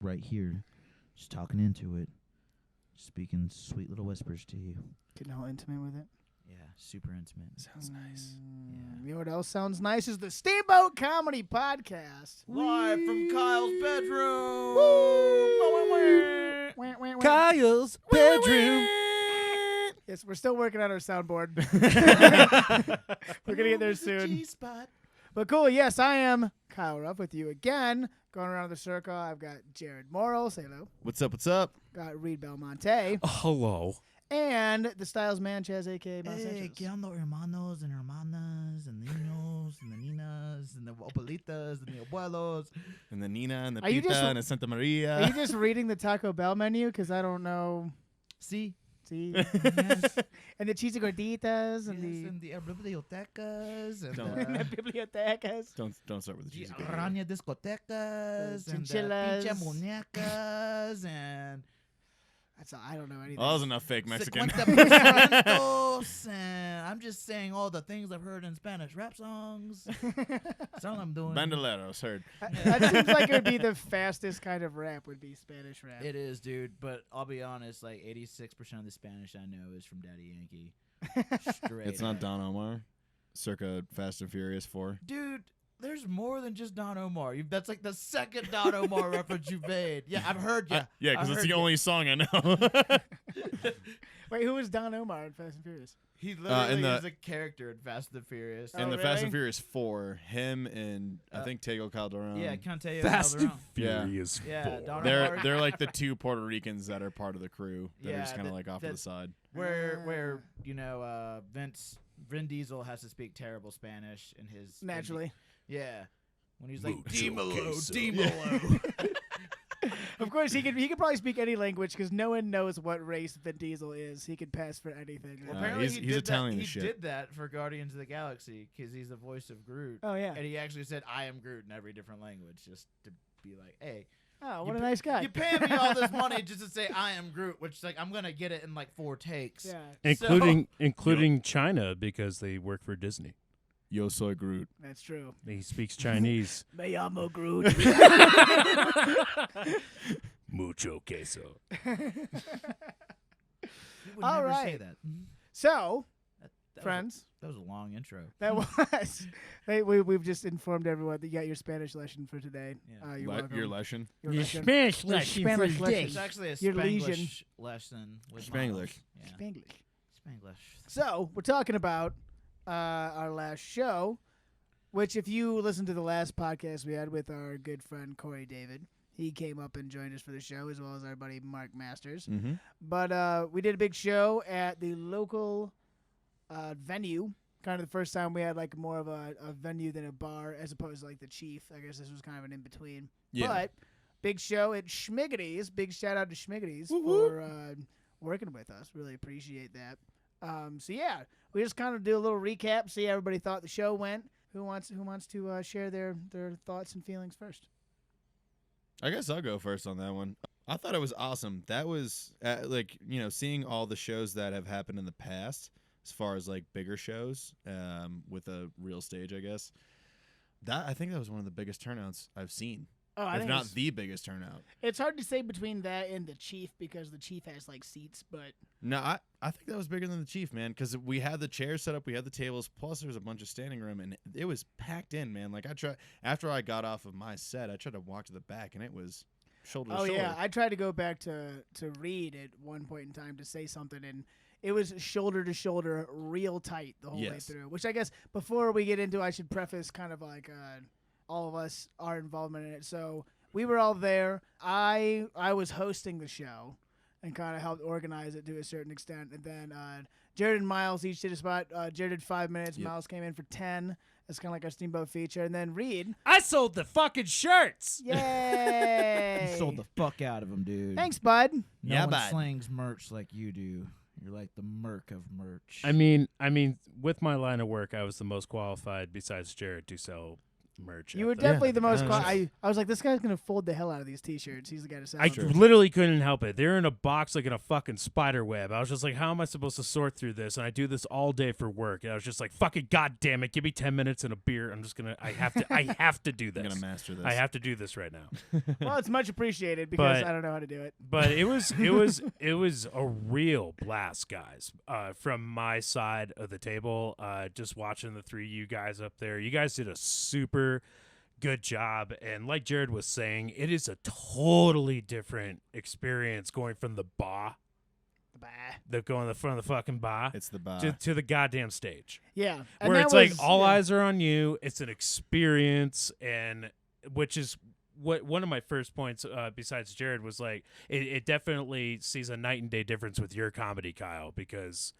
right here, just talking into it, speaking sweet little whispers to you. Getting all intimate with it. Yeah, super intimate. Sounds nice. Yeah. You know what else sounds nice is the Steamboat Comedy Podcast. Live from Kyle's bedroom. Wah, wah, wah. Kyle's bedroom. Yes, we're still working on our soundboard. We're going to get there soon. G-spot. But cool, yes, I am Kyle Ruff with you again. Going around the circle, I've got Jared Morrill. Say hello. What's up? What's up? Got Reed Belmonte. Hello. And the Styles Man, Chaz, a.k.a. Mas Hey, Sanchez. ¿qué onda, hermanos and hermanas and niños and the ninas and the abuelitas and the abuelos? And the Nina and the Are you Pita just- and the Santa Maria. Are you just reading the Taco Bell menu? Because I don't know. See? See? Yes. And the cheesy gorditas and and the bibliotecas and Don't. the bibliotecas. Don't start with the the cheesy. araña discotecas and the Chinchillas. pinche muñecas and That's all. I don't know anything. Oh, that was enough fake Mexican. 50 pesos, and I'm just saying all the things I've heard in Spanish rap songs. That's all I'm doing. Bandoleros, heard. That seems like it would be the fastest kind of rap, would be Spanish rap. It is, dude, but I'll be honest, like 86% of the Spanish I know is from Daddy Yankee. Straight It's not up. Don Omar, circa Fast and Furious 4. Dude, there's more than just Don Omar. That's like the second Don Omar reference you've made. Yeah, I've heard you. Yeah, because I it's heard the you. only song I know. Wait, who was Don Omar in Fast and Furious? He literally in the- is a character in Fast and the Furious. Oh, In the Fast really? and Furious 4, him and I think Tego Calderon. Yeah, Canteo Fast and Calderon. Yeah. Furious Yeah, 4. Don They're Omar. they're like the two Puerto Ricans that are part of the crew that are just Yeah, kind of that- like off to that- the side. Where you know Vin Diesel has to speak terrible Spanish in his Naturally. Yeah, when he's like Mucho Dímelo, queso." Dímelo. Of course, he could probably speak any language because no one knows what race Vin Diesel is. He could pass for anything. Well, Uh, apparently he's- he he's did Italian That, as he shit. did that for Guardians of the Galaxy because he's the voice of Groot. Oh, yeah. And he actually said, "I am Groot" in every different language, just to be like, "Hey, Oh, you what a pa- nice guy. you paying me all this money just to say I am Groot," which like I'm gonna get it in like 4 takes. Yeah, Including China because they work for Disney. Yo soy Groot. that's true. He speaks Chinese. Me llamo Groot. Mucho queso. He would All never say right. that. So, That friends, that was a long intro. that was. We've just informed everyone that you got your Spanish lesson for today. Yeah. You're welcome. Your lesson. Your lesson. Spanish Your Spanish lesson. It's actually a Your Spanglish lesion. lesson with Spanglish. Miles. Yeah. Spanglish. Spanglish. So we're talking about our last show, which if you listen to the last podcast we had with our good friend Corey David, he came up and joined us for the show, as well as our buddy Mark Masters. Mm-hmm. But we did a big show at the local venue. Kind of the first time we had like more of a venue than a bar, as opposed to like the Chief. I guess this was kind of an in between. Yeah. But big show at Schmiggity's. Big shout out to Schmiggity's Woo-woo. for working with us. Really appreciate that. So yeah, we just kind of do a little recap, see how everybody thought the show went. Who wants to share their thoughts and feelings first? I guess I'll go first on that one. I thought it was awesome. That was seeing all the shows that have happened in the past, as far as like bigger shows with a real stage, I guess. I think that was one of the biggest turnouts I've seen, Oh, if not the biggest turnout. it's hard to say between that and the Chief because the Chief has like seats, but No, I think that was bigger than the Chief, man, because we had the chairs set up, we had the tables, plus there was a bunch of standing room, and it was packed in, man. Like after I got off of my set, I tried to walk to the back, and it was shoulder to oh shoulder. yeah, I tried to go back to Reed at one point in time to say something, and it was shoulder to shoulder, real tight the whole way Yes. through. Which I guess before we get into, I should preface kind of like all of us, our involvement in it. So we were all there. I was hosting the show and kind of helped organize it to a certain extent, and then Jared and Miles each did a spot. Jared did 5 minutes. Yep. Miles came in for 10. That's kind of like our Steamboat feature, and then Reed. I sold the fucking shirts. Yay! You sold the fuck out of him, dude. Thanks, bud. No Yeah, one bud. slings merch like you do. You're like the merc of merch. I mean, with my line of work, I was the most qualified besides Jared to sell merch. You out were there. definitely the most. Yeah. I was like, this guy's gonna fold the hell out of these T-shirts. He's the guy to sell I them. literally couldn't help it. They're in a box like in a fucking spider web. I was just like, how am I supposed to sort through this? And I do this all day for work. And I was just like, fucking goddamn it, give me 10 minutes and a beer. I have to do this. I'm gonna master this. I have to do this right now. Well, it's much appreciated because But- I don't know how to do it. But it was a real blast, guys. From my side of the table, just watching the three of you guys up there. You guys did a super good job, and like Jared was saying, it is a totally different experience going from the bar, going to the front of the fucking bar, It's the bar. to the goddamn stage, Yeah, and where that it's was- like all yeah. eyes are on you. It's an experience, and which is what one of my first points, besides Jared, was like it definitely sees a night and day difference with your comedy, Kyle, because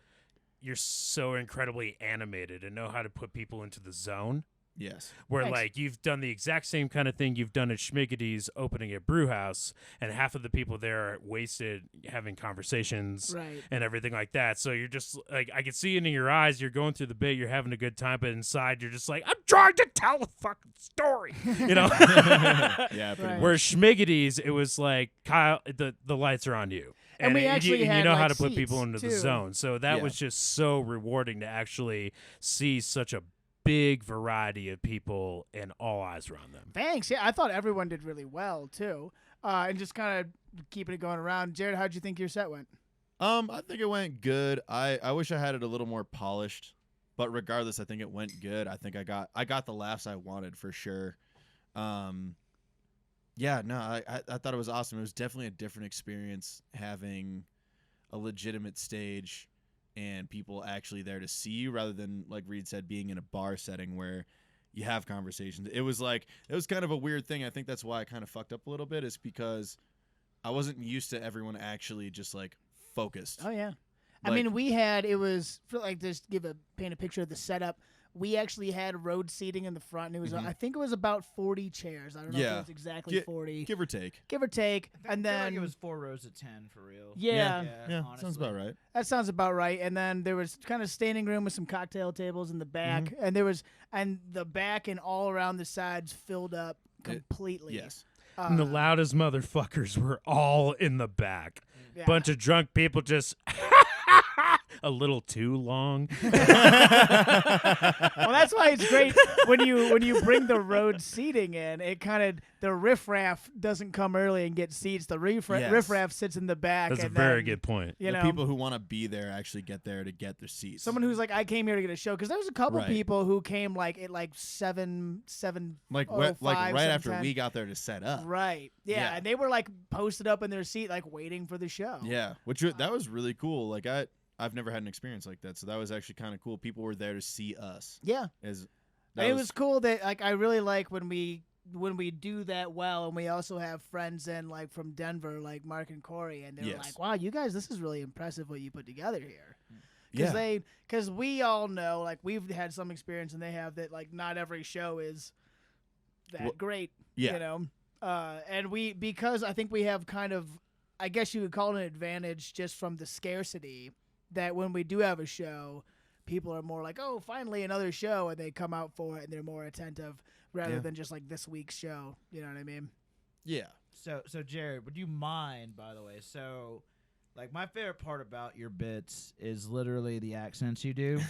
you're so incredibly animated and know how to put people into the zone. Yes. Where Thanks. like you've done the exact same kind of thing you've done at Schmiggity's opening at Brewhouse, and half of the people there are wasted having conversations Right. and everything like that. So you're just like, I can see it in your eyes. You're going through the bit, you're having a good time, but inside you're just like, I'm trying to tell a fucking story, you know. Yeah. Pretty Right. much. Where Schmiggity's, it was like, Kyle, the lights are on you. And we actually you had, know how like, to put seats, people into the too. zone. So that Yeah. was just so rewarding to actually see such a big variety of people and all eyes around them. Thanks. Yeah, I thought everyone did really well too. And just kind of keeping it going around. Jared, how'd you think your set went? I think it went good. I wish I had it a little more polished, but regardless, I think it went good. I think I got the laughs I wanted for sure. Yeah, no, I thought it was awesome. It was definitely a different experience having a legitimate stage and people actually there to see you rather than, like Reed said, being in a bar setting where you have conversations. It was kind of a weird thing. I think that's why I kind of fucked up a little bit, is because I wasn't used to everyone actually just like focused. Oh yeah. I Like- mean, it was for like just paint a picture of the setup. We actually had road seating in the front, and it was I think it was about 40 chairs. I don't know if Yeah. it was exactly 40, Give or take. give or take. And I feel then like it was 4 rows of 10 for real. yeah, Yeah, honestly. sounds about right. that sounds about right. And then there was kind of standing room with some cocktail tables in the back, Mm-hmm. and the back and all around the sides filled up completely. Yes. And the loudest motherfuckers were all in the back. Yeah. Bunch of drunk people just a little too long. Well, that's why it's great when you bring the road seating in. It kind of the riffraff doesn't come early and get seats. The riffraff sits in the back. That's a and very then, good point. You The know, people who want to be there actually get there to get their seats. someone who's like, I came here to get a show, because there was a couple Right. people who came like at like seven. like 05, right after 7:10. we got there to set up. Right. Yeah. Yeah. And they were like posted up in their seat, like waiting for the show. Yeah, that was really cool. Like I've never had an experience like that, so that was actually kind of cool. People were there to see us. Yeah. That It was cool that like I really like when we do that well, and we also have friends in like from Denver, like Mark and Corey, and they're Yes. like, "Wow, you guys, this is really impressive what you put together here." Yeah. Because we all know, like we've had some experience, and they have that. Like not every show is that Well, great. yeah. You know, and because I think we have kind of, I guess you would call it an advantage just from the scarcity, that when we do have a show, people are more like, oh, finally another show, and they come out for it, and they're more attentive rather Yeah. than just like this week's show. You know what I mean? Yeah. So Jared, would you mind, by the way? So, like, my favorite part about your bits is literally the accents you do.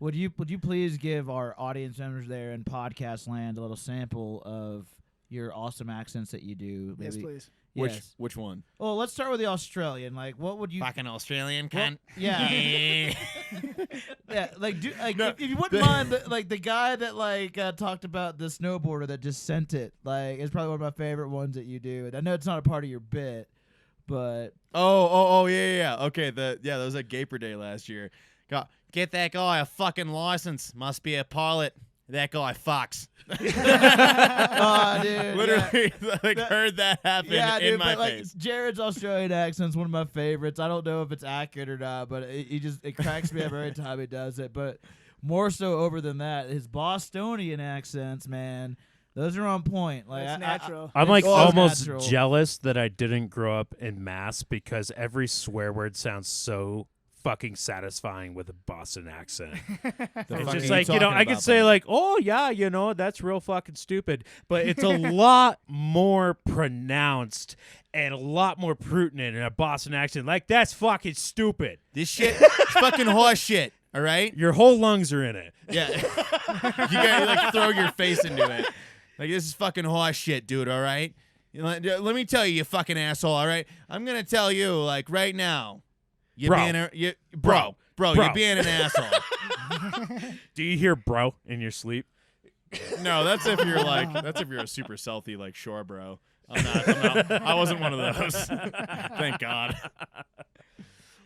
Would you please give our audience members there in podcast land a little sample of your awesome accents that you do? Yes, Maybe? please. Yes. Which one? Well, let's start with the Australian. Like, what would you? Fucking Australian Well, cunt. yeah. Yeah, like No, if you wouldn't mind, the guy that talked about the snowboarder that just sent it, like, is probably one of my favorite ones that you do. And I know it's not a part of your bit, but Yeah. Okay, that was at Gaper Day last year. Get that guy a fucking license. Must be a pilot. That guy fucks. oh, dude, Literally, That- heard that happen in my but, face. Jared's Australian accent's one of my favorites. I don't know if it's accurate or not, but it cracks me up every time he does it. But more so over than that, his Bostonian accents, man, those are on point. Like That's natural. I'm like It's almost natural. jealous that I didn't grow up in Mass, because every swear word sounds so fucking satisfying with a Boston accent. The It's fuck just are like, talking I could about, say bud? like, oh yeah, that's real fucking stupid, but it's a lot more pronounced and a lot more pertinent in a Boston accent. Like, that's fucking stupid. This shit is fucking horse shit. All right. Your whole lungs are in it. Yeah. You gotta like throw your face into it. Like, this is fucking horse shit, dude. All right. Let me tell you, you fucking asshole. All right. I'm gonna tell you, like, right now. You're Bro. bro, you're being an asshole. Do you hear bro in your sleep? No, that's if you're a super stealthy like shore bro. I'm not. I wasn't one of those. Thank God.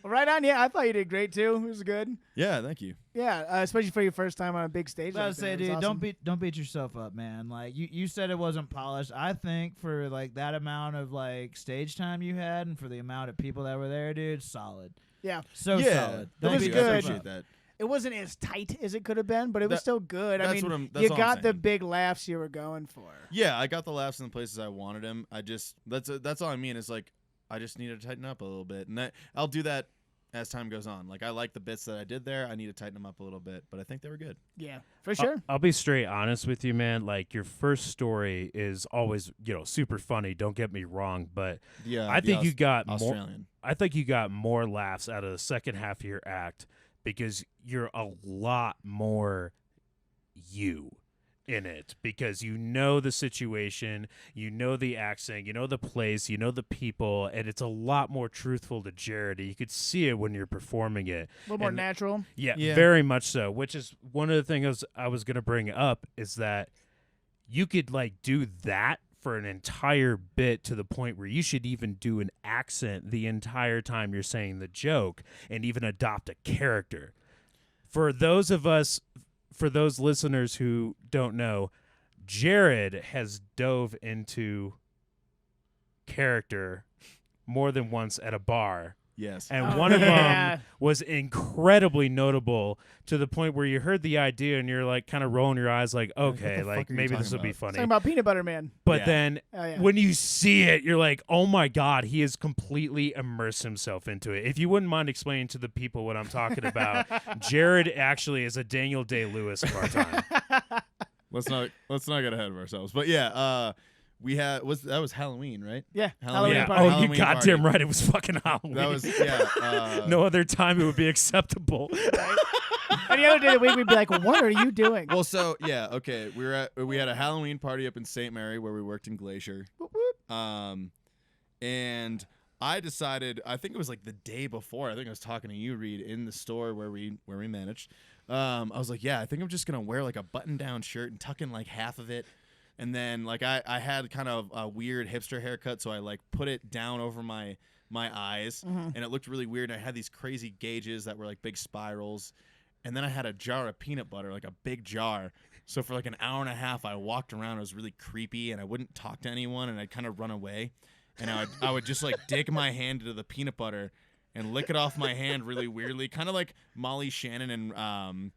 Well, right on. Yeah, I thought you did great too. It was good. Yeah, thank you. Yeah, especially for your first time on a big stage. I Like was say, that. It was dude, awesome. don't beat yourself up, man. Like you said, it wasn't polished. I think for like that amount of like stage time you had, and for the amount of people that were there, dude, solid. Yeah, So Yeah, solid. That Don't was beat I good. yourself appreciate up. that. it wasn't as tight as it could have been, but it was That- still good. I that's mean, what I'm- that's you all I'm got the saying. big laughs you were going for. Yeah, I got the laughs in the places I wanted them. That's all I mean is like I just need to tighten up a little bit, and I'll do that as time goes on. Like I like the bits that I did there. I need to tighten them up a little bit, but I think they were good. Yeah, for sure. I'll be straight honest with you, man. Like, your first story is always, super funny. Don't get me wrong, but Yeah, I think you got more. Australian. I think you got more laughs out of the second half of your act because you're a lot more you in it, because you know the situation, you know the accent, you know the place, you know the people, and it's a lot more truthful to Jared. You could see it when you're performing it. A little more and- natural. Yeah, Yeah. very much so. Which is one of the things I was going to bring up is that you could like do that for an entire bit to the point where you should even do an accent the entire time you're saying the joke and even adopt a character. For those listeners who don't know, Jared has dove into character more than once at a bar. Yes. And Oh, one of yeah. them was incredibly notable to the point where you heard the idea and you're like kind of rolling your eyes like, okay, the like fuck are you maybe this talking will be about? funny. Talking about Peanut Butter Man. But Yeah. then Oh, yeah. when you see it, you're like, oh my God, he has completely immersed himself into it. If you wouldn't mind explaining to the people what I'm talking about, Jared actually is a Daniel Day-Lewis of our time. Let's not get ahead of ourselves. But yeah, that was Halloween, right? Yeah, Halloween. Yeah. party. Oh, you Halloween goddamn party. right. It was fucking Halloween. That was yeah. no other time it would be acceptable. Any other day of the week, we'd be like, "What are you doing?" Well, so yeah, okay. We had a Halloween party up in St. Mary where we worked in Glacier. Whoop, whoop. And I decided, I think it was like the day before. I think I was talking to you, Reed, in the store where we managed. I was like, yeah, I think I'm just gonna wear like a button-down shirt and tuck in like half of it. And then like I had kind of a weird hipster haircut, so I like put it down over my eyes, and it looked really weird. And I had these crazy gauges that were like big spirals. And then I had a jar of peanut butter, like a big jar. So for like an hour and a half, I walked around. It was really creepy, and I wouldn't talk to anyone, and I'd kind of run away. And I would just like dig my hand into the peanut butter and lick it off my hand really weirdly, kind of like Molly Shannon and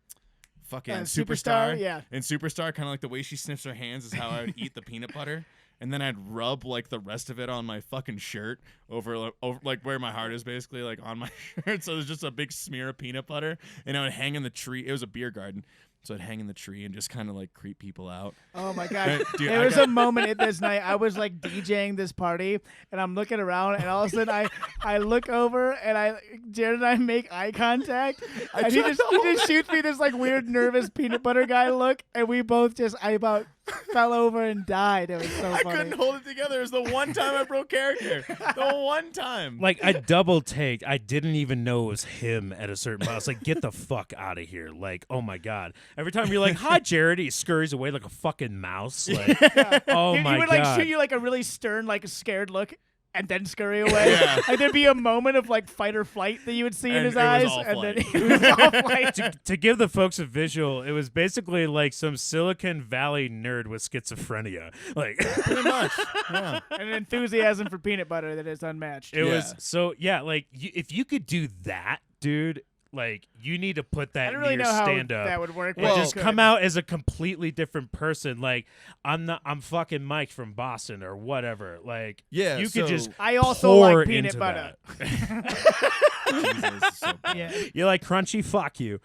fucking Superstar. Yeah. And Superstar, kind of like the way she sniffs her hands is how I would eat the peanut butter. And then I'd rub like the rest of it on my fucking shirt over like where my heart is, basically like on my shirt. So there's just a big smear of peanut butter, and I would hang in the tree. It was a beer garden, so I'd hang in the tree and just kind of like creep people out. Oh my God! Dude, There I was got- a moment at this night. I was like DJing this party, and I'm looking around, and all of a sudden I look over, and Jared and I make eye contact, and he just shoots me this like weird nervous peanut butter guy look, and we both I about fell over and died. It was so I funny. couldn't hold it together. It was the one time I broke character. The one time. Like, I double take. I didn't even know it was him at a certain point. I was like, get the fuck out of here. Like, oh my God. Every time you're like, hi, Jared, he scurries away like a fucking mouse. Like, oh he my would God. like shoot you like a really stern, like scared look, and then scurry away. Yeah. And there'd be a moment of like fight or flight that you would see in And his it was eyes, all and then flight. he was all flight. to give the folks a visual, it was basically like some Silicon Valley nerd with schizophrenia. Like, Pretty much. Yeah. And an enthusiasm for peanut butter that is unmatched. it was Yeah. so, yeah, like, if you could do that, dude, Like, you need to put that I don't in really your know how stand-up. that would work. And but just you come could. out as a completely different person. Like, I'm fucking Mike from Boston or whatever. Like, Yeah, you could just I also pour like peanut into butter. Jesus, so bad. Yeah. You like crunchy? Fuck you.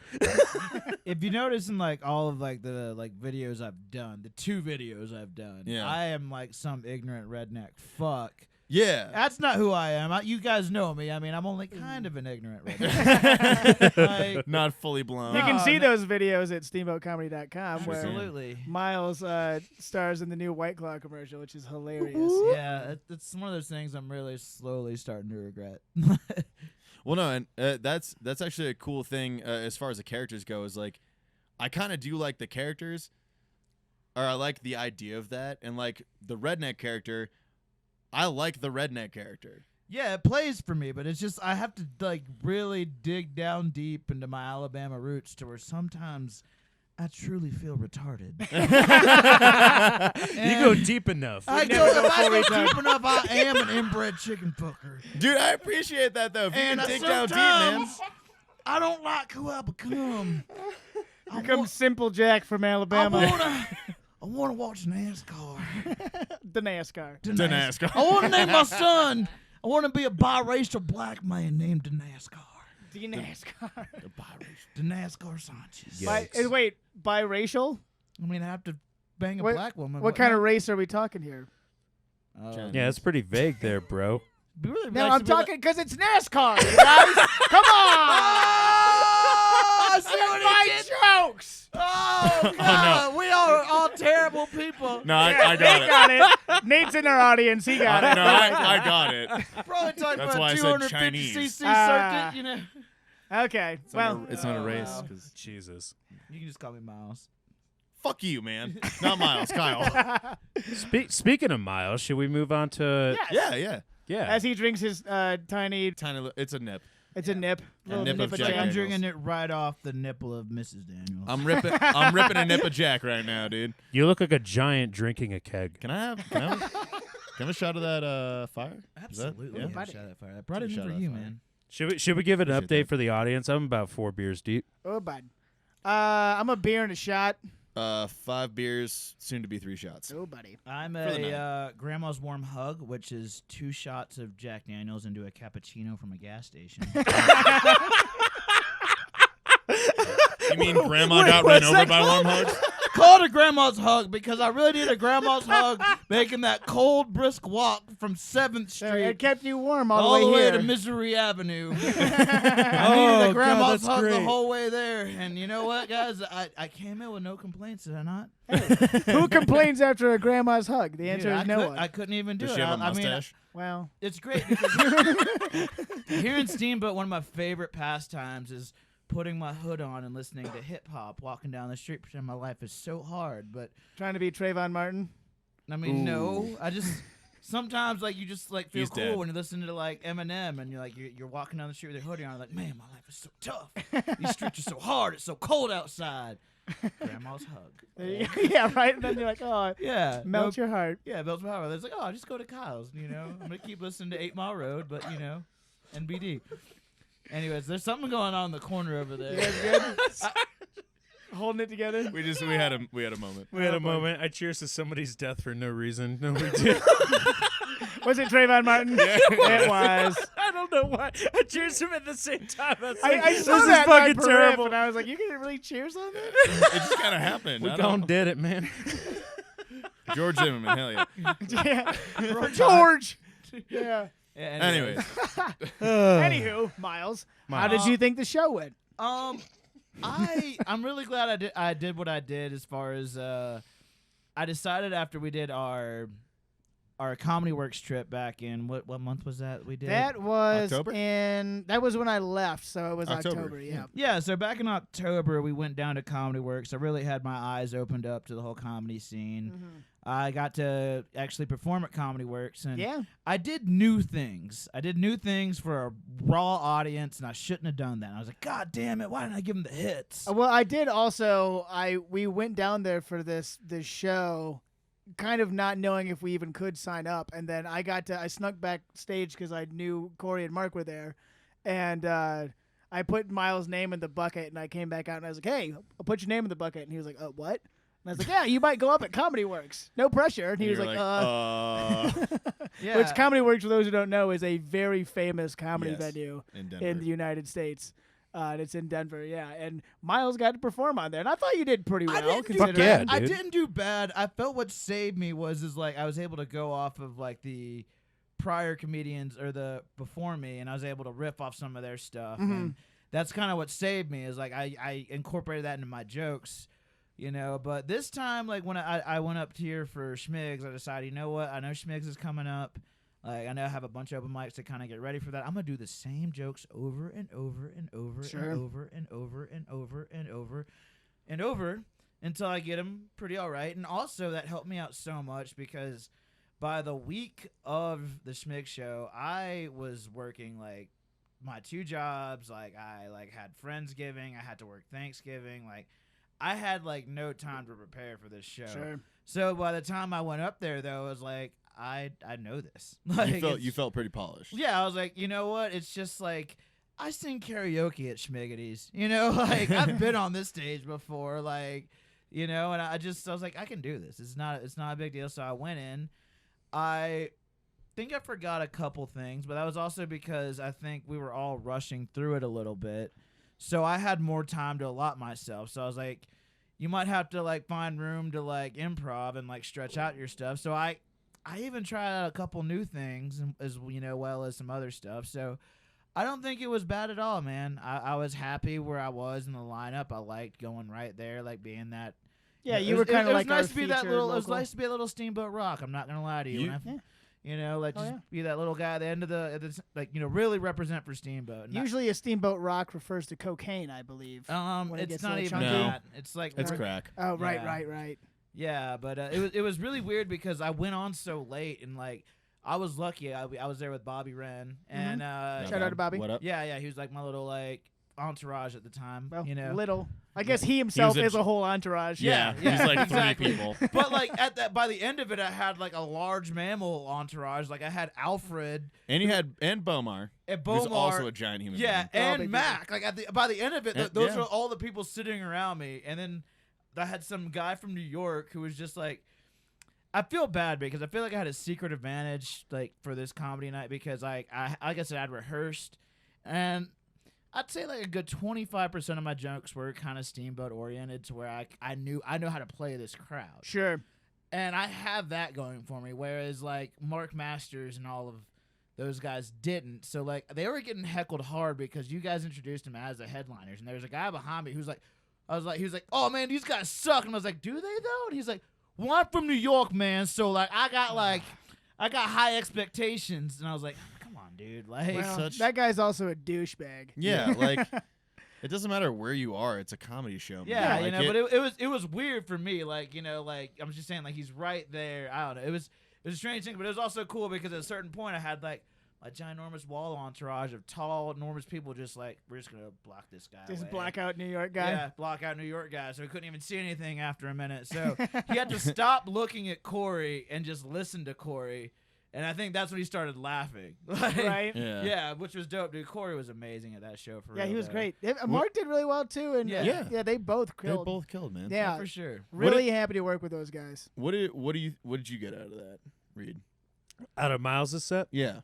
If you notice in like all of like the like videos I've done, the 2 videos I've done, Yeah. I am like some ignorant redneck fuck. Yeah. That's not who I am. You guys know me. I mean, I'm only kind of an ignorant redneck. Like, Not fully blown. You can No, see no. those videos at steamboatcomedy.com where absolutely. Miles stars in the new White Claw commercial, which is hilarious. Yeah, it's one of those things I'm really slowly starting to regret. Well, no, and that's actually a cool thing as far as the characters go. Is like, I kind of do like the characters, or I like the idea of that, and like the redneck character, I like the redneck character. Yeah, it plays for me, but it's just I have to like really dig down deep into my Alabama roots to where sometimes I truly feel retarded. You go deep enough. I never go, go if I full go retard. deep enough, I am an inbred chicken fucker. Dude, I appreciate that though. If you And can dig down deep, man. sometimes I don't like who I become. Here comes Simple Jack from Alabama. I wanna watch NASCAR. The NASCAR. NASCAR. I wanna name my son. I wanna be a biracial black man named NASCAR. The NASCAR. The NASCAR Sanchez. Yeah. Wait, biracial? I mean, I have to bang a What- black woman. What kind of race are we talking here? Yeah, it's pretty vague there, bro. Really No, nice I'm to be like- talking because it's NASCAR, you guys. Come on! I see what he My did. jokes. Oh God, we are all terrible people. No, I He got it. got it. Nate's in our audience. He got it. No, I got it. Probably talking That's about why I said 250 Chinese. cc Ah. circuit. You know, Okay. It's Well, not a, it's not a race. wow. 'Cause- Jesus. you can just call me Miles. fuck you, man. Not Miles, Kyle. Speaking of Miles, should we move on to yes. Yeah. As he drinks his tiny, It's a nip. it's a nip. Little nip of of Jack I'm Daniels. drinking it right off the nipple of Mrs. Daniels. I'm ripping a nip of Jack right now, dude. You look like a giant drinking a keg. Can I have a shot of that fire? Is that- Absolutely. yeah? Yeah, Buddy. shout out fire. I brought it in Shout for out you, fire. man. Should we give it an Appreciate update for the audience? I'm about 4 beers deep. Oh, bud. I'm a beer and a shot. 5 beers, soon to be 3 shots. Oh, buddy. I'm For the a grandma's warm hug, which is 2 shots of Jack Daniels into a cappuccino from a gas station. You mean Grandma got run over by warm hugs? Called a grandma's hug because I really need a grandma's hug, making that cold, brisk walk from 7th So Street it kept you warm all, all the way here. to Misery Avenue. I Oh, needed a God, grandma's that's hug the great. whole way there. And you know what, guys? I came in with no complaints, did I not? Who complains after a grandma's hug? The answer Dude, is no one. I couldn't even do Does it. she have a I mean, mustache? Well, it's great because here in Steamboat, one of my favorite pastimes is putting my hood on and listening to hip hop, walking down the street, pretending my life is so hard. But trying to be Trayvon Martin. I mean, no, Ooh. I just sometimes like you just like feel He's cool dead. when you listen to like Eminem and you're like you're walking down the street with your hoodie on, like, man, my life is so tough. These streets are so hard. It's so cold outside. Grandma's hug. Yeah, right. And then you're like, oh, Yeah, melt your heart. Yeah, melts my heart. It's like, oh, just go to Kyle's. You know, I'm gonna keep listening to 8 Mile Road, but you know, NBD. Anyways, there's something going on in the corner over there. You guys good? Holding it together. We had a moment. We had a moment. I cheers to somebody's death for no reason. No big deal. Was it Trayvon Martin? It was. I don't know why. I cheers him at the same time. I, was I like, saw this that is fucking on Perif, terrible. and I was like, you can really cheers on that? It just kind of happened. We I gone don't- did it, man. George Zimmerman, hell yeah. Yeah. For George. Yeah. Yeah, Anyways, Anywho, Miles, how did Miles. you think the show went? I'm really glad I did what I did as far as I decided after we did our Comedy Works trip back in what month was that we did? That was October? that was when I left, so it was October, October. Yeah. Yeah, so back in October we went down to Comedy Works. I really had my eyes opened up to the whole comedy scene. I got to actually perform at Comedy Works, and Yeah. I did new things. I did new things for a raw audience, and I shouldn't have done that. And I was like, God damn it, why didn't I give them the hits? Well, I did also. We went down there for this show, kind of not knowing if we even could sign up, and then I snuck backstage because I knew Corey and Mark were there, and I put Miles' name in the bucket, and I came back out, and I was like, "Hey, I'll put your name in the bucket." And he was like, "What?" And I was like, "Yeah, you might go up at Comedy Works. No pressure." And he was You're like, Yeah. Which Comedy Works, for those who don't know, is a very famous comedy Yes, venue in Denver. in the United States. And it's in Denver, yeah. And Miles got to perform on there, and I thought you did pretty well. I didn't do considering- yeah, bad. I dude. didn't do bad. I felt what saved me was like I was able to go off of like the prior comedians or the before me, and I was able to riff off some of their stuff. And that's kind of what saved me is like I incorporated that into my jokes, you know. But this time, like when I went up here for Schmiggs, I decided, you know what? I know Schmiggs is coming up. Like I know I have a bunch of open mics to kind of get ready for that. I'm gonna do the same jokes over and over and over Sure. and over and over and over and over and over until I get them pretty all right. And also that helped me out so much because by the week of the Schmig show, I was working like my 2 jobs. Like I like had Friendsgiving, I had to work Thanksgiving. Like I had like no time to prepare for this show. Sure. So by the time I went up there, though, I was like, I know this. Like, You felt pretty polished. yeah, I was like, you know what? It's just like I sing karaoke at Schmiggity's. You know, like I've been on this stage before. Like, you know, and I was like, I can do this. It's not a big deal. So I went in. I think I forgot a couple things, but that was also because I think we were all rushing through it a little bit. So I had more time to allot myself. So I was like, you might have to like find room to like improv and like stretch out your stuff. So I even tried out a couple new things as you know, well as some other stuff. So I don't think it was bad at all, man. I was happy where I was in the lineup. I liked going right there, like being that. Yeah, it you was- were kind it of was like nice our to be that featured little. It was local. nice to be a little Steamboat Rock. I'm not gonna lie to you. You- And I- Yeah. You know, like Oh, just yeah. be that little guy at the end of like you know, really represent for Steamboat. Not- Usually a Steamboat Rock refers to cocaine, I believe. when it it's gets a not little even chunky. that. It's like It's we're- crack. Oh, right, Yeah. right. Yeah, but it was really weird because I went on so late and like I was lucky. I was there with Bobby Wren and Shout out to Bobby. What up? yeah, he was like my little like entourage at the time. Well, you know, little. I guess he himself a is j- a whole entourage. Yeah. He's like exactly. 3 people. but like at that by the end of it, I had like a large mammal entourage. Like I had Alfred And you had Bomar, and who's Bomar. also a giant human Yeah, being. Oh, and big Mac. Like by the end of it, And- those yeah. were all the people sitting around me, and then I had some guy from New York who was just like. I feel bad because I feel like I had a secret advantage like for this comedy night because I like I said I'd rehearsed, and I'd say like a good 25% of my jokes were kind of Steamboat oriented to where I know how to play this crowd. Sure. And I have that going for me, whereas like Mark Masters and all of those guys didn't. So like they were getting heckled hard because you guys introduced them as the headliners, and there was a guy behind me who's like, he was like, oh man, these guys suck, and I was like, do they though? And he's like, well, I'm from New York, man, so like I got high expectations, and I was like, come on, dude, like. Well, such- that guy's also a douchebag. Yeah, like it doesn't matter where you are; it's a comedy show. man. Yeah, Like, you know, but it was weird for me. Like, you know, like I'm just saying, like he's right there. I don't know. It was a strange thing, but it was also cool because at a certain point I had like a ginormous wall entourage of tall, enormous people. Just like we're just gonna block this guy. This away. blackout New York guy. Yeah, block out New York guy. So he couldn't even see anything after a minute. So he had to stop looking at Corey and just listen to Corey. And I think that's when he started laughing. Like, Right? Yeah. Yeah, which was dope, dude. Corey was amazing at that show for Yeah, real. he was though. great. Mark did really well too, and Yeah. yeah, they both They killed. both killed, man. Yeah, For sure. really happy to work with those guys. What did you get out of that, Reed? Out of Miles' set, Yeah.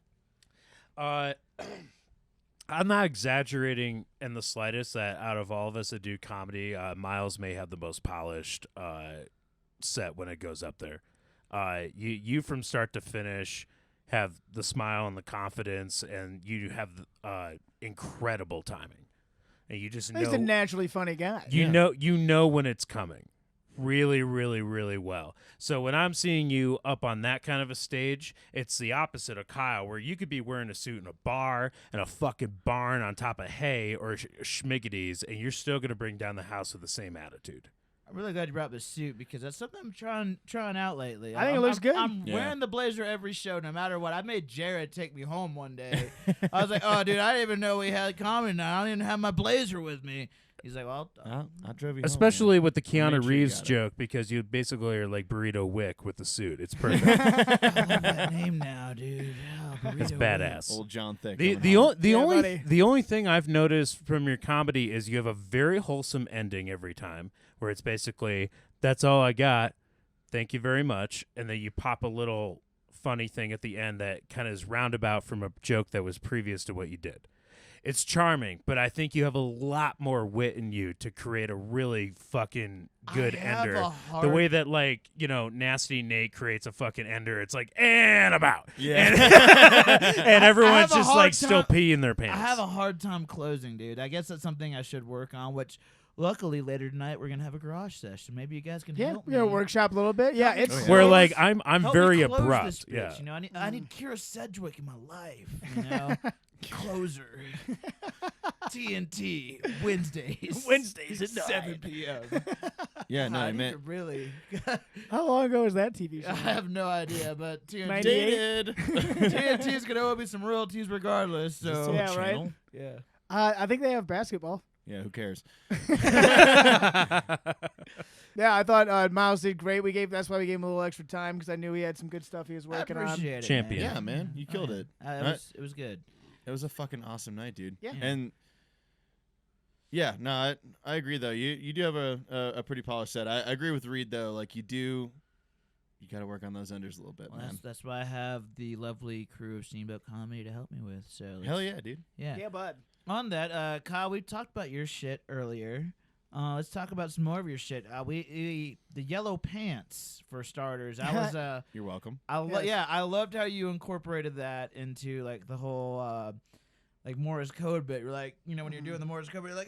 I'm not exaggerating in the slightest that out of all of us that do comedy, Miles may have the most polished set when it goes up there. You from start to finish have the smile and the confidence, and you have incredible timing, and you just He's know a naturally funny guy. you Yeah. know when it's coming really, really, really well. So when I'm seeing you up on that kind of a stage, it's the opposite of Kyle, where you could be wearing a suit in a bar and a fucking barn on top of hay or Schmiggity's, and you're still going to bring down the house with the same attitude. I'm really glad you brought up the suit because that's something I'm trying out lately. I think it looks good. I'm Yeah. wearing the blazer every show, no matter what. I made Jared take me home one day. I was like, "Oh, dude, I didn't even know we had comedy night. I don't even have my blazer with me." He's like, well, I drove you Especially with the made sure Keanu you Reeves got it. joke, because you basically are like Burrito Wick with the suit. It's perfect. I love that name now, dude. Oh, It's Burrito badass. Old John Thick. The coming the, home. o- the Yeah, only buddy. the only thing I've noticed from your comedy is you have a very wholesome ending every time, where it's basically that's all I got, thank you very much, and then you pop a little funny thing at the end that kind of is roundabout from a joke that was previous to what you did. It's charming, but I think you have a lot more wit in you to create a really fucking good I have ender. a The hard- way that, like, you know, Nasty Nate creates a fucking ender, it's like, and about. Yeah. And everyone's a just, hard like, still time- peeing their pants. I have a hard time closing, dude. I guess that's something I should work on, which luckily later tonight we're going to have a garage session. Maybe you guys can Yeah, help we're me. gonna workshop a little bit. Yeah, Help me it's Oh, yeah. Where, close- like, I'm help very me close abrupt. This bitch, Yeah. You know, I need Kira Sedgwick in my life, you know? Closer. TNT Wednesdays. Wednesdays at 7 9. p.m. Yeah, no, I I need meant to really. How long ago was that TV I show? have no idea, but TNT, 98? dated. TNT is gonna owe me some royalties regardless. So Yeah, right. Channel? yeah. I think they have basketball. Yeah, who cares? Yeah, I thought Miles did great. That's why we gave him a little extra time because I knew he had some good stuff he was working I on. appreciate it, Champion. Yeah, man, you killed it. It was good. It was a fucking awesome night, dude. Yeah. And yeah, no, I agree though. You do have a pretty polished set. I agree with Reed though. Like you got to work on those enders a little bit, Well, man. that's why I have the lovely crew of Steamboat Comedy to help me with. So Hell yeah, dude. yeah. Yeah, bud. On that, Kyle, we talked about your shit earlier. Let's talk about some more of your shit. We the yellow pants for starters. I was You're welcome. Yes. I loved how you incorporated that into like the whole like Morse code bit. You're like, you know, when you're doing the Morse code, you're like,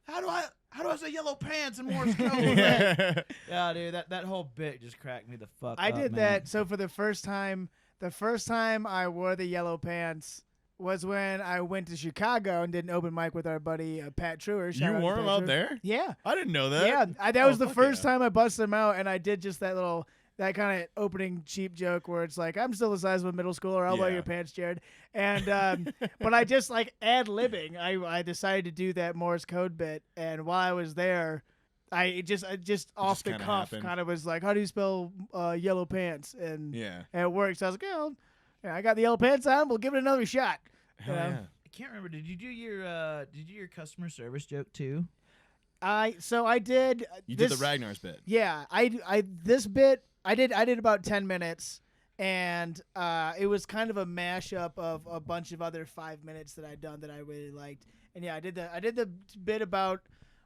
how do I say yellow pants in Morse code? Like, yeah, dude, that whole bit just cracked me the fuck I up, did man. that. So for the first time I wore the yellow pants was when I went to Chicago and did an open mic with our buddy Pat Truer. Shout You out to wore Pat them out Truer. there? Yeah. I didn't know that. Yeah, that was the fuck first yeah. time I busted them out, and I did just that kind of opening cheap joke where it's like, I'm still the size of a middle schooler. I'll wear Yeah. your pants, Jared. And but I just like ad-libbing. I decided to do that Morse code bit, and while I was there, I just off the kinda cuff happened. kind of was like, how do you spell yellow pants? And Yeah. it worked. So I was like, oh, yeah, I got the yellow pants on. We'll give it another shot. Hell Yeah. yeah. I can't remember. Did you do your customer service joke too? I did. You this, did the Ragnar's bit. Yeah, this bit I did about 10 minutes, and it was kind of a mashup of a bunch of other 5 minutes that I'd done that I really liked. And yeah, I did the bit about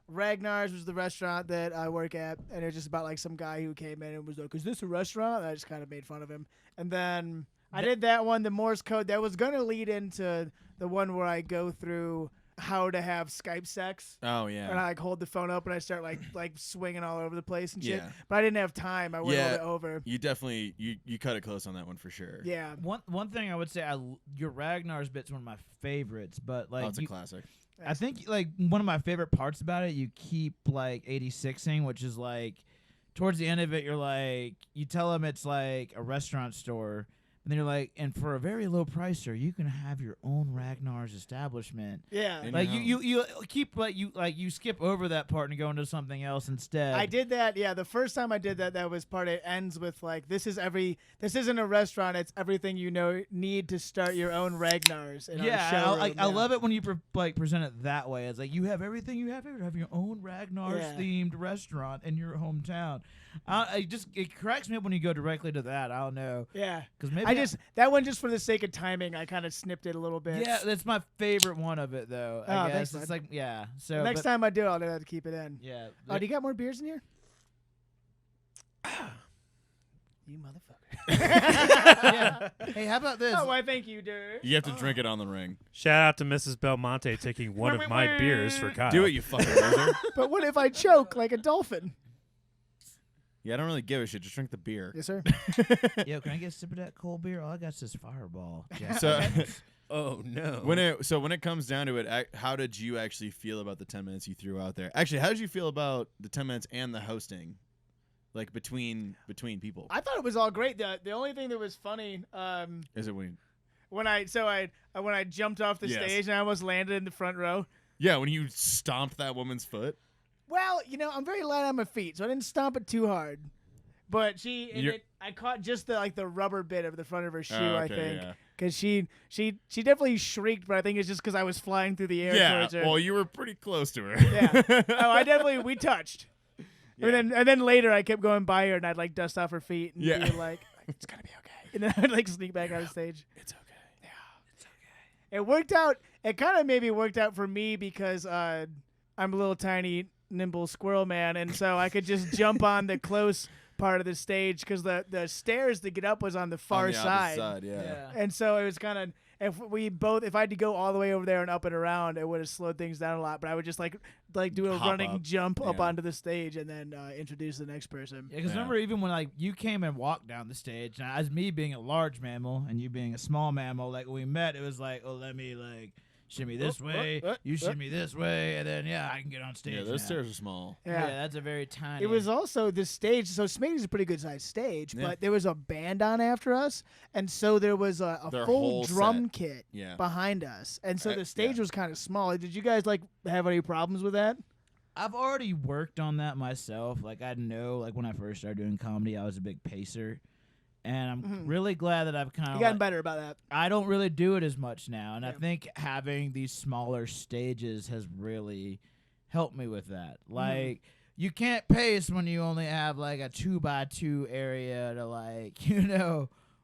Ragnar's, was the restaurant that I work at, and it was just about like some guy who came in and was like, "Is this a restaurant?" And I just kind of made fun of him. And then I did that one, the Morse code, that was gonna lead into the one where I go through how to have Skype sex. Oh yeah. And I like hold the phone up and I start like swinging all over the place and shit. Yeah. But I didn't have time. I went Yeah. a little bit over. You definitely you cut it close on that one for sure. Yeah. One thing I would say, your Ragnar's bit's one of my favorites, but like Oh, it's a classic. I think like one of my favorite parts about it, you keep like 86ing, which is like towards the end of it, you're like, you tell them it's like a restaurant store, and then you're like, and for a very low price, sir, you can have your own Ragnar's establishment. Yeah. And Like your you keep you skip over that part and go into something else instead. I did that. Yeah, the first time I did that was part. It ends with like, this isn't a restaurant. It's everything you need to start your own Ragnar's. In our Yeah, showroom. I love it when you present it that way. It's like you have everything you have here to have your own Ragnar's Yeah. themed restaurant in your hometown. It cracks me up when you go directly to that. I don't know Yeah. because maybe That one just for the sake of timing, I kind of snipped it a little bit. yeah, that's my favorite one of it though. Oh, I thanks, guess it's bud. like yeah. So Next but- time I do, I'll have to keep it in. yeah. Oh, do you got more beers in here? You motherfucker. yeah. Hey, how about this? Oh, why thank you, dude. You have to drink it on the ring. Shout out to Mrs. Belmonte taking one of my beers for Kyle. Do it, you fucking loser. But what if I choke like a dolphin? Yeah, I don't really give a shit. Just drink the beer. Yes, sir. Yo, can I get a sip of that cold beer? All I got is this Fireball. Jack So Daniels. Oh no. when it comes down to it, how did you actually feel about the 10 minutes you threw out there? Actually, how did you feel about the 10 minutes and the hosting, like between people? I thought it was all great. The only thing that was funny, Is it when? when I jumped off the Yes. stage and I almost landed in the front row. Yeah, when you stomped that woman's foot. Well, I'm very light on my feet, so I didn't stomp it too hard. But I caught just the rubber bit of the front of her shoe, Oh, I okay, think. yeah. Because she definitely shrieked, but I think it's just because I was flying through the air towards her. Well, you were pretty close to her. Yeah. Oh, we touched. Yeah. And then later I kept going by her and I'd like dust off her feet and Yeah. be like, it's gonna be okay. And then I'd like sneak back on stage. It's okay. Yeah, it's okay. It worked out. It kind of maybe worked out for me because I'm a little tiny, nimble squirrel man, and so I could just jump on the close part of the stage because the stairs to get up was on the far On the side. opposite side, yeah. And so it was kind of. If I had to go all the way over there and up and around, it would have slowed things down a lot. But I would just like do a Hop running up. jump up Yeah. onto the stage and then introduce the next person. Yeah, because remember, even when like you came and walked down the stage, and as me being a large mammal and you being a small mammal, like when we met, it was like, oh, let me like shimmy this way, you shimmy this way, and then I can get on stage. Yeah, those now. stairs are small. Yeah, that's a very tiny. It was also the stage. So Schmiggity's a pretty good sized stage, Yeah. but there was a band on after us, and so there was a Their full whole drum set. kit Yeah. behind us, and so Yeah. the stage was kind of small. Did you guys like have any problems with that? I've already worked on that myself. Like I know, like when I first started doing comedy, I was a big pacer, and I'm really glad that I've kind You of gotten better about that. I don't really do it as much now, and I Yeah. think having these smaller stages has really helped me with that. Like, you can't pace when you only have like a 2x2 area to like,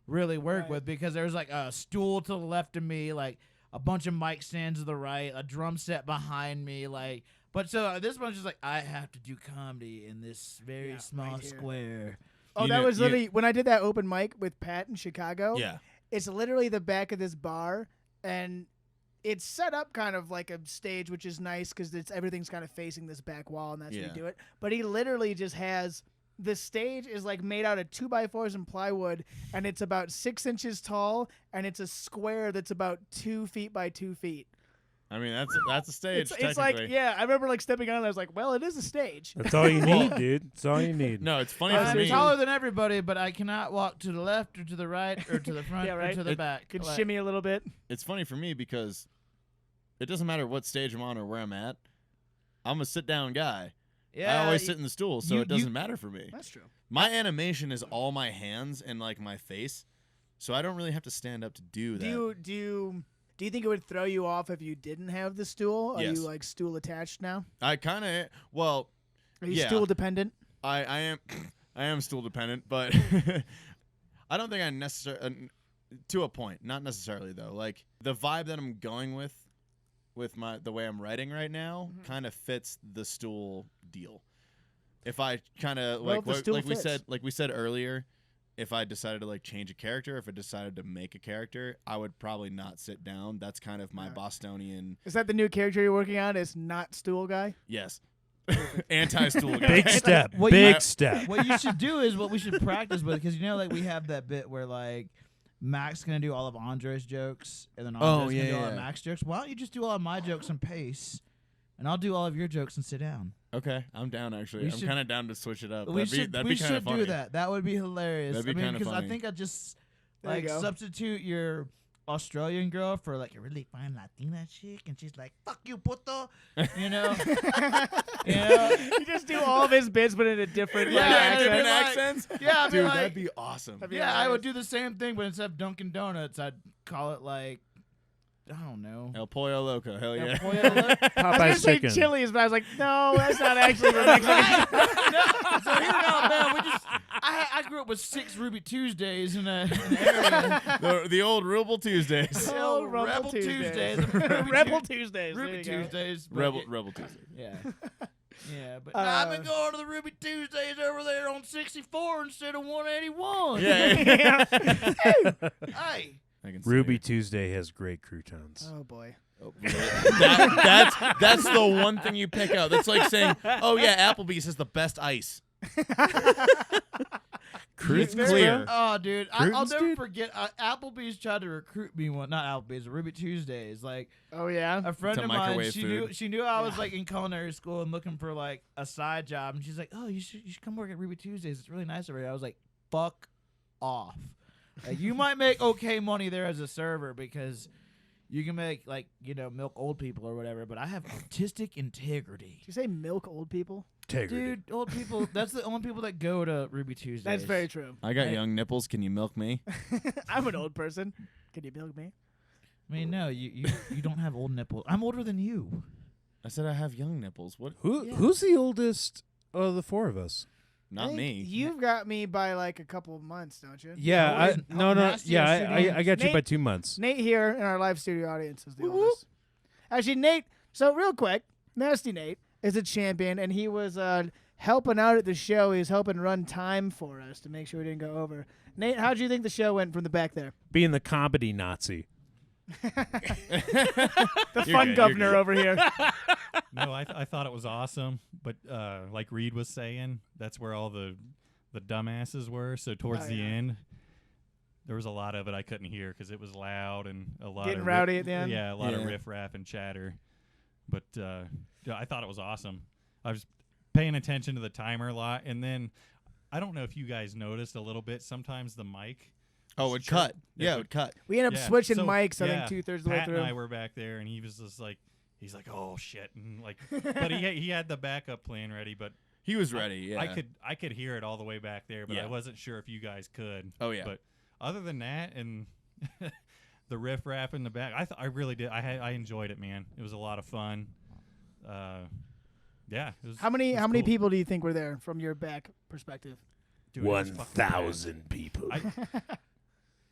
really work Right. with, because there's like a stool to the left of me, like a bunch of mic stands to the right, a drum set behind me, like. But so this one's just like, I have to do comedy in this very small right here. square. Oh, You that know- was you- literally when I did that open mic with Pat in Chicago. Yeah. It's literally the back of this bar, and it's set up kind of like a stage, which is nice because everything's kind of facing this back wall, and that's where Yeah. you do it. But he literally just has the stage is like made out of 2x4s and plywood, and it's about 6 inches tall, and it's a square that's about 2 feet by 2 feet. I mean, that's a stage. It's like, technically. yeah, I remember like stepping on it. I was like, well, it is a stage. That's all you need, dude. That's all you need. No, it's funny I'm for me. taller than everybody, but I cannot walk to the left or to the right or to the front Yeah, or right. to the back. Could Like, shimmy a little bit. It's funny for me because it doesn't matter what stage I'm on or where I'm at. I'm a sit down guy. yeah, I always sit in the stool, so you- it doesn't matter for me. That's true. My animation is all my hands and like my face, so I don't really have to stand up to do that. Do you think it would throw you off if you didn't have the stool? Are Yes. you like stool attached now? I kind of well, Are you Yeah. stool dependent? I am I am stool dependent, but I don't think I necessarily to a point, not necessarily though. Like the vibe that I'm going with the way I'm writing right now kind of fits the stool deal. If I kind of Well, like if the stool we fits. said earlier, if I decided to like change a character, if I decided to make a character, I would probably not sit down. That's kind of my Bostonian, Is that the new character you're working on? Is not stool guy? yes, anti-stool guy. Big step. What Big you- step. What you should do is what we should practice with, because like we have that bit where like Mac's gonna do all of Andre's jokes, and then Andre's gonna do all of Mac's jokes. Why don't you just do all of my jokes and pace, and I'll do all of your jokes and sit down. Okay, I'm down actually. We I'm should- kind of down to switch it up. we That'd should be kind of funny. do that. That would be hilarious. That'd be I mean, kinda because I funny. think I just There you like go. substitute your Australian girl for like a really fine Latina chick, and she's like, "Fuck you, puto," you know. You just do all of his bits, but in a different Yeah, like, yeah, accent. different accents. Yeah, I'd be Dude, like, that'd be awesome. That'd be yeah, I would hilarious. do the same thing, but instead of Dunkin' Donuts, I'd call it like, I don't know. El Pollo Loco, hell yeah. Pollo Loco. I was gonna Popeye's say chicken. Chili's, but I was like, no, that's not actually the Mexican. No, so here we go, man. I grew up with 6 Ruby Tuesdays in an area. the old Rebel Tuesdays. Oh, Rebel Rebel Tuesdays. Rebel Tuesdays. Ruby there you go. Tuesdays. but Rebel Tuesdays. Yeah. Yeah, but I've been Uh, going to the Ruby Tuesdays over there on 64 instead of 181. Yeah. Hey. I can see Ruby it. Tuesday has great croutons. Oh boy. That's the one thing you pick out. That's like saying, oh yeah, Applebee's has the best ice. It's clear. Oh, dude. I'll Cruton's, never dude? forget. Applebee's tried to recruit me one. Not Applebee's, Ruby Tuesdays. Like, Oh yeah. a friend To of mine, microwave she food. knew I was like in culinary school and looking for like a side job, and she's like, "Oh, you should come work at Ruby Tuesdays. It's really nice over here." I was like, "Fuck off! Like, you might make okay money there as a server because You can make milk old people or whatever, but I have artistic integrity. Did you say milk old people? Dude, old people, that's the only people that go to Ruby Tuesdays. That's very true. I got young nipples. Can you milk me? I'm an old person. Can you milk me? I mean, no, you don't have old nipples. I'm older than you. I said I have young nipples. What? Who's the oldest of the four of us? Not me. You've got me by like a couple of months, don't you? Yeah, No, nasty or I got you Nate- by 2 months. Nate here in our live studio audience is the oldest. Actually, Nate, so real quick, Nasty Nate is a champion, and he was helping out at the show. He was helping run time for us to make sure we didn't go over. Nate, how'd you think the show went from the back there? Being the comedy Nazi. The fun governor over here. No, I thought it was awesome, but like Reed was saying, that's where all the dumbasses were. So towards the end, there was a lot of it I couldn't hear because it was loud and a lot Getting of rowdy at the end? Yeah, a lot of riff raff and chatter. But I thought it was awesome. I was paying attention to the timer a lot, and then I don't know if you guys noticed a little bit. Sometimes the mic. Oh, it cut. Yeah, it would cut. We ended up Yeah, switching so, mics, I yeah, think 2/3 of the way Pat through. and I were back there, and he was just like, he's like, oh shit, and like, but he had the backup plan ready, but He was ready. Yeah. I could hear it all the way back there, but Yeah. I wasn't sure if you guys could. Oh yeah. But other than that, and the riff raff in the back, I really did. I enjoyed it, man. It was a lot of fun. Yeah. It was, How many it was cool. people do you think were there from your back perspective? Dude, it was fucking bad. 1,000 people.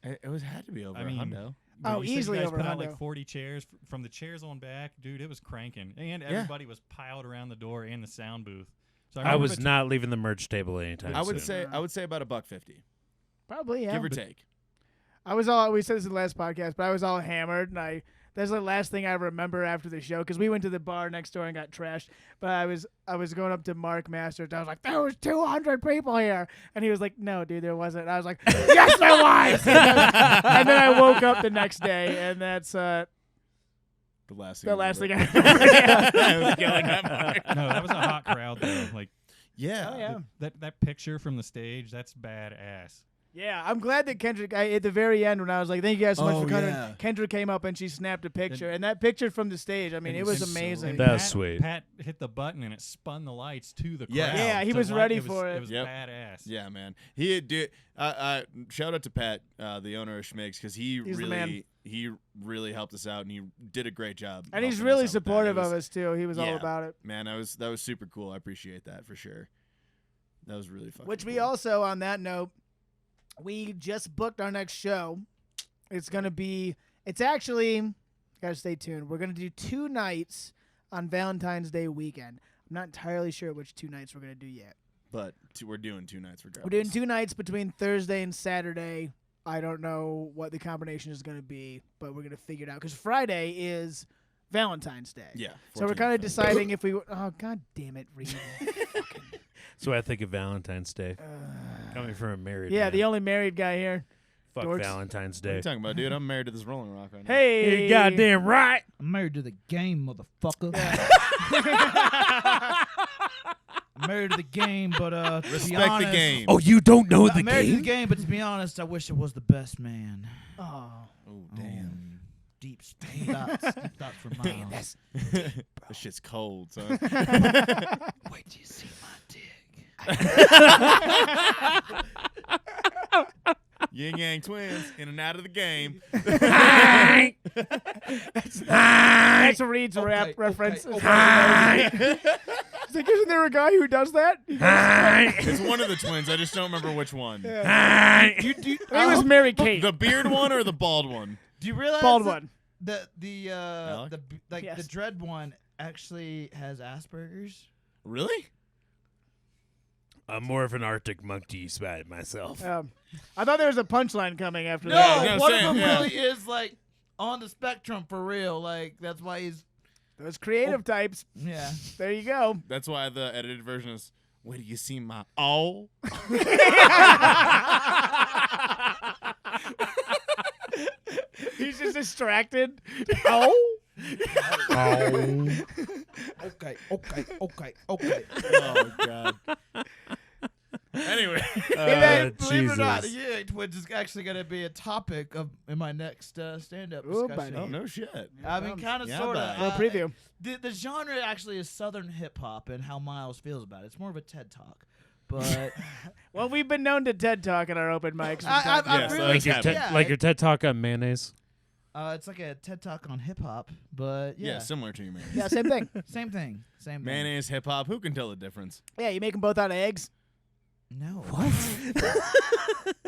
It was had to be over. I mean, hundo. But Oh, you said easily you guys over put out hundo. like 40 chairs from the chairs on back, dude. It was cranking, and everybody was piled around the door and the sound booth. So I remember was not leaving the merch table anytime I would soon. say about $1.50, Probably, yeah. give or take. I was all, we said this in the last podcast, but I was all hammered, and that's the last thing I remember after the show, because we went to the bar next door and got trashed. But I was going up to Mark Masters, and I was like, there was 200 people here. And he was like, no, dude, there wasn't. And I was like, yes, there was! And then I woke up the next day, and that's The last thing. the last thing I remember. remember. I was yelling at Mark. No, that was a hot crowd though. Like Yeah. Oh, yeah. that picture from the stage, that's badass. Yeah, I'm glad that Kendrick, at the very end when I was like, thank you guys so much Oh, for coming, yeah. Kendrick came up and she snapped a picture. And that picture from the stage, I mean, And it was it's so- amazing. and That's Pat- sweet. Pat hit the button and it spun the lights to the Yeah. crowd. Yeah, he to was light- ready was- for it. It was Yep. badass. Yeah, man. He did. Shout out to Pat, the owner of Schmigs, because He's the man. he really helped us out and he did a great job. And he's helping really us out with that. supportive It was- of us, too. He was all yeah. about it. Man, that was super cool. I appreciate that for sure. That was really fucking. Which we cool. also, on that note, we just booked our next show. It's going to be, it's actually, gotta stay tuned. We're going to do 2 nights on Valentine's Day weekend. I'm not entirely sure which 2 nights we're going to do yet. But we're doing 2 nights regardless. We're doing 2 nights between Thursday and Saturday. I don't know what the combination is going to be, but we're going to figure it out. Because Friday is Valentine's Day. Yeah. So we're 14 kind of Friday. deciding if we, oh, God damn it, Reed. So I think of Valentine's Day. Coming from a married Yeah, man. the only married guy here. Fuck dorks. Valentine's What are Day. you talking about, dude? I'm married to this Rolling Rock right now. Hey. You goddamn right. I'm married to the game, motherfucker. I'm married to the game, but to be Respect honest, the game. Oh, you don't know the I'm married to the game? game, but to be honest, I wish I was the best man. Oh. Oh, damn. Deep thoughts from Miles. This shit's cold, son. Wait till you see my dick. Yin Yang twins in and out of the game. That's a Reed's rap reference. okay. It's like, isn't there a guy who does that? It's one of the twins. I just don't remember which one. He was Mary Kate. The beard one or the bald one? Do you realize Bald that one. Alec? Yes. the dread one actually has Asperger's? Really? I'm more of an Arctic monkey spider myself. I thought there was a punchline coming after No, that. no, one same, of them yeah. really is like on the spectrum for real. Like that's why he's Those creative types. yeah. There you go. That's why the edited version is, wait till you see my oh. He's just distracted. Oh. Okay. Oh, God. Anyway, Believe it or not, the Jesus. Yang Twins is actually going to be a topic in my next stand-up Ooh, discussion. buddy. oh no shit. I mean, kind of, Yeah, sort buddy. Little of. preview. The genre actually is Southern hip hop, and how Miles feels about it. It's more of a TED talk, but Well, we've been known to TED Talk at our open mics. from I- time to I've Yes, time. really- Like your, happened. Yeah, like your TED Talk on mayonnaise. it's like a TED talk on hip hop. But Yeah, yeah, similar to your mayonnaise. Yeah, same thing. same thing. Same thing. Mayonnaise, hip hop. Who can tell the difference? Yeah, you make them both out of eggs. No.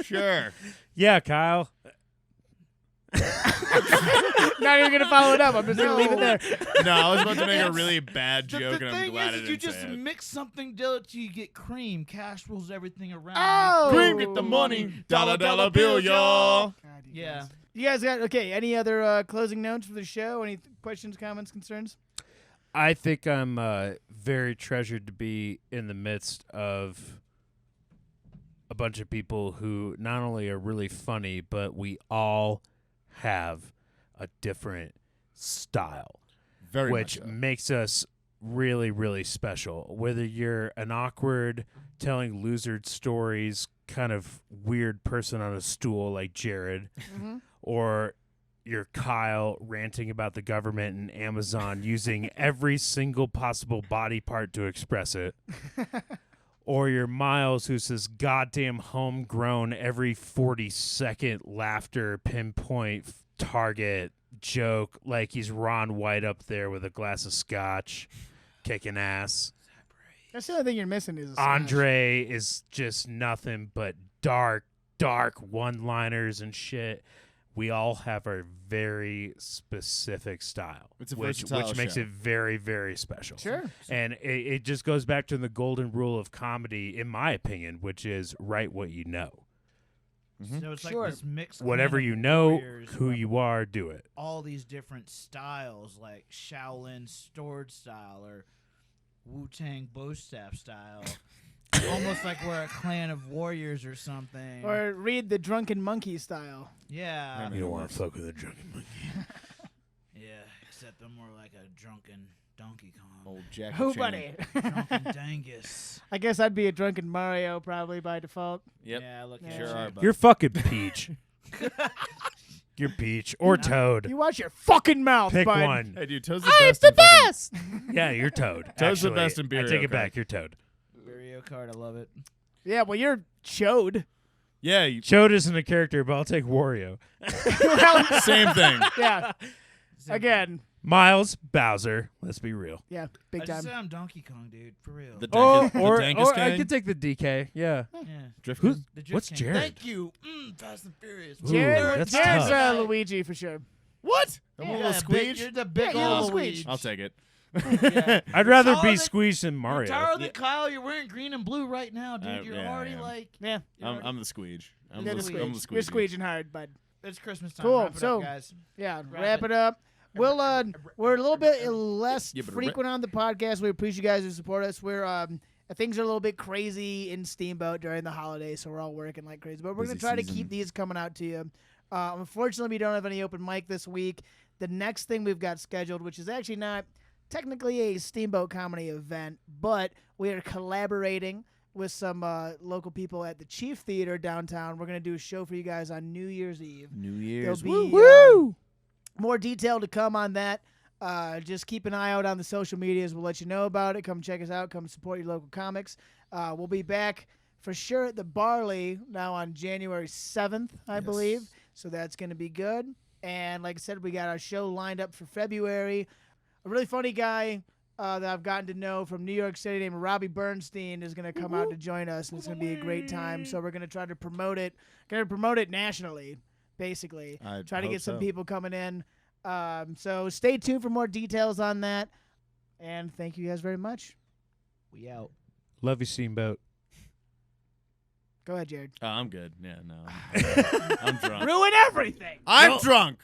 Sure. Yeah, Kyle. Not even gonna follow it up. I'm just gonna leave it there. No, I was about to make a really bad The joke, and I'm thing glad I is, didn't you just say it. mix something till you get cream. Cash rules everything around. Oh, Cream, get the money. Dollar bill, y'all. God, Yeah. You guys got any other closing notes for the show? Any questions, comments, concerns? I think I'm very treasured to be in the midst of a bunch of people who not only are really funny, but we all have a different style, Very which much so. makes us really, really special. Whether you're an awkward, telling losered stories, kind of weird person on a stool like Jared, Mm-hmm. or you're Kyle ranting about the government and Amazon using every single possible body part to express it. Or you're Miles who says goddamn homegrown every 40-second laughter pinpoint target joke like he's Ron White up there with a glass of scotch kicking ass. That's the only thing you're missing is a smash. Andre is just nothing but dark one-liners and shit. We all have our very specific style, It's a which versatile makes show. it very, very special. Sure. And it just goes back to the golden rule of comedy, in my opinion, which is write what you know. So it's Sure. like this mix. Whatever kind of you know, warriors who from you are, do it. all these different styles, like Shaolin sword style or Wu-Tang bow staff style. Almost like we're a clan of warriors or something. Or read the Drunken Monkey style. yeah, You don't wanna fuck with a drunken monkey. yeah. Except I'm more like a drunken Donkey Kong, Old Jackie Who, Chan. buddy? drunken Dangus. I guess I'd be a drunken Mario probably by default. Yep. Yeah, look Yeah. at Sure you. are, bud. You're fucking Peach. You're Peach or Toad. You watch your fucking mouth, Pick bud. one. Hey, dude, Toad's the best. in fucking- Yeah, you're Toad. Toad's the Actually, best in I Beerio take it Kart. back. You're Toad. Mario Kart, I love it. Yeah, well, you're chode. Yeah, you, Toad isn't a character, but I'll take Wario. same thing. Yeah. Again. Miles, Bowser. Let's be real. Yeah, I big just time. said I'm Donkey Kong, dude, for real. The Or, Dankus, or, the Dankus or I gang? could take the DK. Yeah. yeah. Drift Who's- King? The Drift What's King. Jared? Thank you. Fast and Furious. Ooh, Jared, that's Jared's tough. Luigi for sure. What? I'm Yeah, a little big, squeege. you're the big Yeah, you're the old squeege. Luigi. I'll take it. Yeah. I'd rather taller be than- squeezed than You're Mario. taller than Kyle. You're wearing green and blue right now, dude. You're yeah, I already am. like. Yeah. you're already- I'm the squeege. I'm You're the the I'm the squeege. You're squeegee. squeeging hard, bud. It's Christmas time. Cool. Wrap it So- up, guys. Yeah, Wrap wrap it. it up. We'll we're a little bit less Yeah, but frequent on the podcast. We appreciate you guys who support us. We're things are a little bit crazy in Steamboat during the holidays, so we're all working like crazy. But we're Busy gonna try to season. keep these coming out to you. Unfortunately, we don't have any open mic this week. The next thing we've got scheduled, which is actually not technically a Steamboat comedy event, but we are collaborating with some local people at the Chief Theater downtown. We're gonna do a show for you guys on New Year's Eve. New There'll Year's. be more detail to come on that. Just keep an eye out on the social medias. We'll let you know about it. Come check us out. Come support your local comics. We'll be back for sure at the Barley now on January 7th, I believe. So that's going to be good. And like I said, we got our show lined up for February. A really funny guy that I've gotten to know from New York City named Robbie Bernstein is going to come out to join us, and it's going to be a great time. So we're going to try to promote it. Going to promote it nationally, basically. I Try to hope get some so. people coming in. So stay tuned for more details on that. And thank you guys very much. We out. Love you, Steamboat. Go ahead, Jared. Oh, I'm good. Yeah, no. I'm drunk. Ruin everything. I'm drunk.